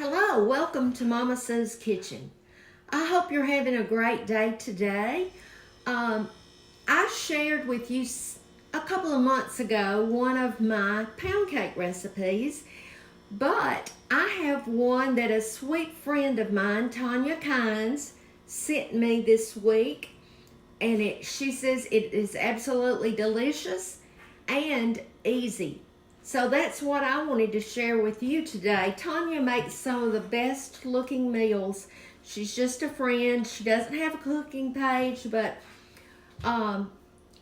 Hello, welcome to Mama Sue's Kitchen. I hope you're having a great day today. I shared with you a couple of months ago one of my pound cake recipes, but I have one that a sweet friend of mine, Tanya Kines, sent me this week, and she says it is absolutely delicious and easy. So that's what I wanted to share with you today. Tanya makes some of the best looking meals. She's just a friend. She doesn't have a cooking page, but I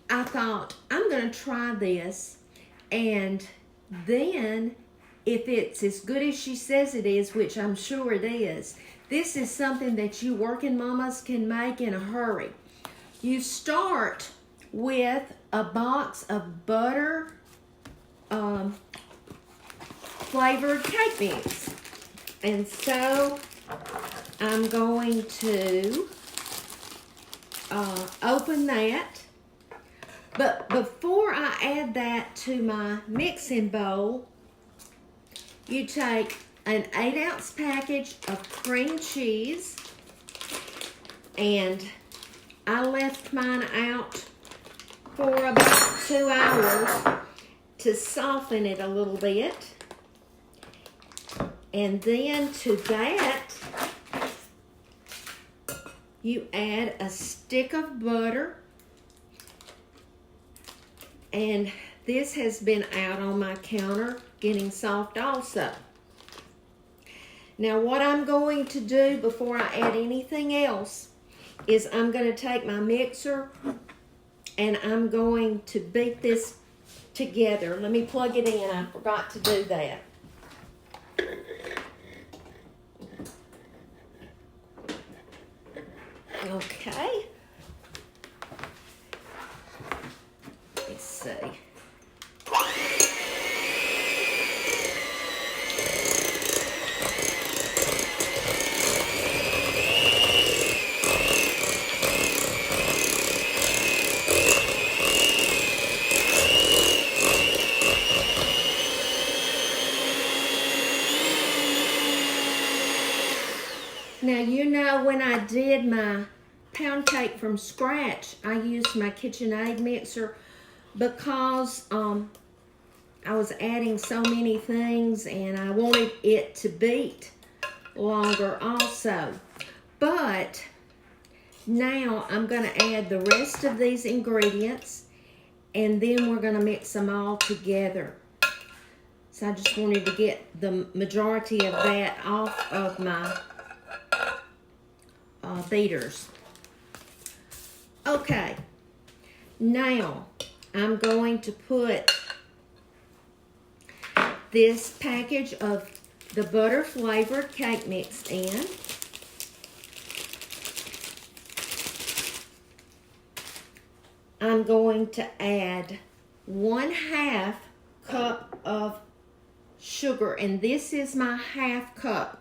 thought I'm going to try this. And then if it's as good as she says it is, which I'm sure it is, this is something that you working mamas can make in a hurry. You start with a box of butter flavored cake mix. And so I'm going to open that. But before I add that to my mixing bowl, you take an 8-ounce package of cream cheese, and I left mine out for about 2 hours to soften it a little bit. And then to that, you add a stick of butter. And this has been out on my counter getting soft also. Now what I'm going to do before I add anything else is I'm going to take my mixer and I'm going to beat this together. Let me plug it in. I forgot to do that. Okay. Let's see. Now, you know, when I did my pound cake from scratch, I used my KitchenAid mixer because I was adding so many things and I wanted it to beat longer also. But now I'm going to add the rest of these ingredients and then we're going to mix them all together. So I just wanted to get the majority of that off of my beaters. Okay, now I'm going to put this package of the butter flavored cake mix in. I'm going to add 1/2 cup of sugar, and this is my 1/2 cup.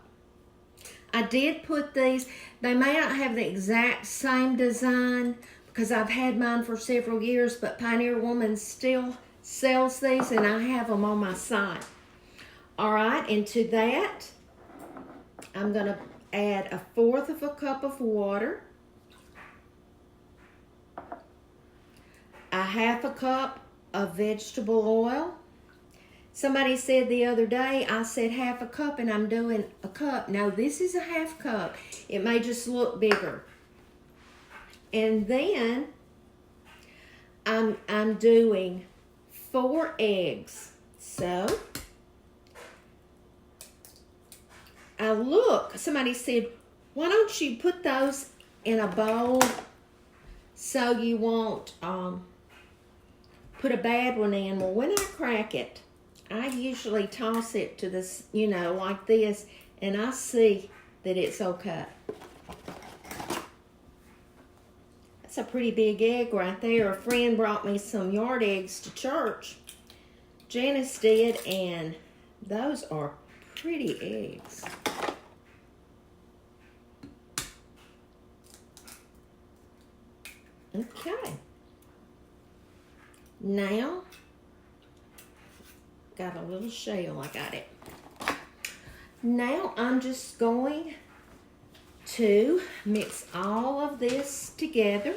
I did put these, they may not have the exact same design because I've had mine for several years, but Pioneer Woman still sells these and I have them on my site. All right, and to that, I'm going to add 1/4 cup of water, 1/2 cup of vegetable oil. Somebody said the other day, I said 1/2 cup and I'm doing a cup. No, this is 1/2 cup. It may just look bigger. And then I'm doing 4 eggs. So somebody said, why don't you put those in a bowl so you won't put a bad one in? Well, when I crack it, I usually toss it to this, you know, like this, and I see that it's okay. That's a pretty big egg right there. A friend brought me some yard eggs to church. Janice did, and those are pretty eggs. Okay. Now, got a little shell. I got it. Now I'm just going to mix all of this together.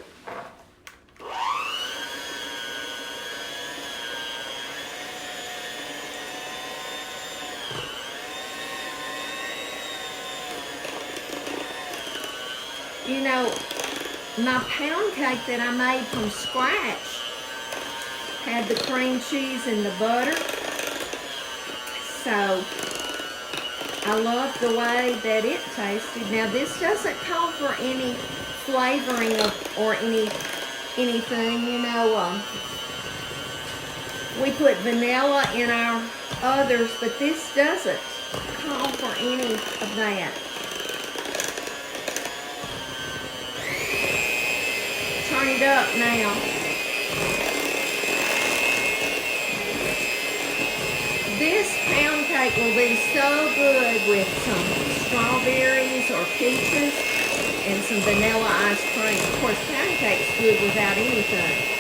You know, my pound cake that I made from scratch had the cream cheese and the butter. So I love the way that it tasted. Now this doesn't call for any flavoring or anything, you know. We put vanilla in our others, but this doesn't call for any of that. Turn it up now. This pound cake will be so good with some strawberries or peaches and some vanilla ice cream. Of course, pound cake's good without anything.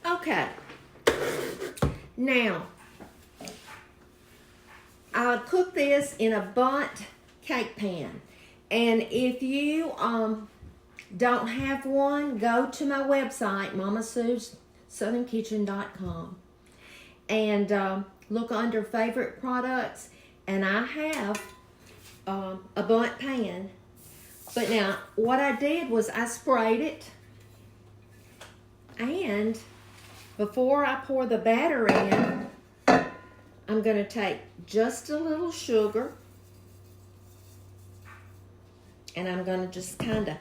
Okay, now I'll cook this in a bundt cake pan, and if you don't have one, go to my website, MamaSue'sSouthernKitchen.com, and look under favorite products, and I have a bundt pan. But now what I did was I sprayed it, and before I pour the batter in, I'm going to take just a little sugar, and I'm going to just kind of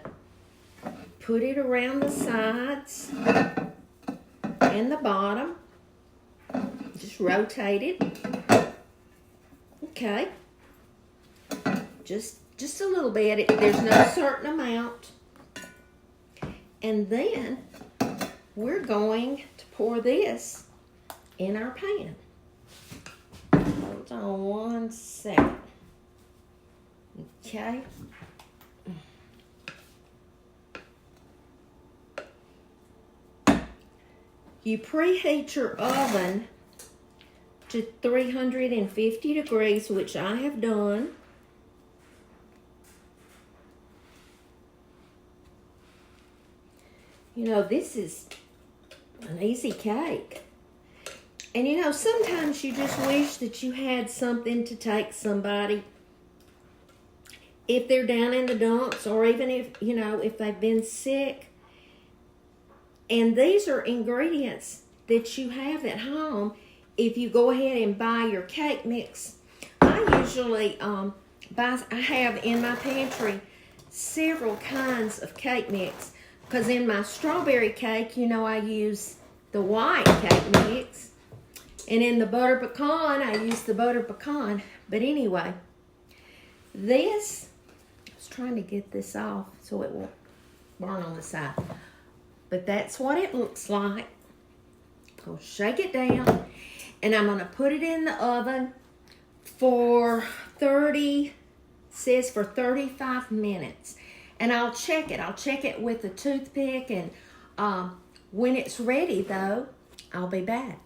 put it around the sides and the bottom. Just rotate it. Okay. Just a little bit. There's no certain amount. And then we're going to pour this in our pan. Hold on one second. Okay. You preheat your oven to 350 degrees, which I have done. You know, this is an easy cake. And you know, sometimes you just wish that you had something to take somebody if they're down in the dumps, or even if, you know, if they've been sick. And these are ingredients that you have at home if you go ahead and buy your cake mix. I usually I have in my pantry several kinds of cake mix, because in my strawberry cake, you know, I use the white cake mix, and in the butter pecan, I use the butter pecan. But anyway, this, I was trying to get this off so it won't burn on the side, but that's what it looks like. I'll shake it down, and I'm going to put it in the oven for 35 minutes. And I'll check it. I'll check it with a toothpick, and when it's ready, though, I'll be back.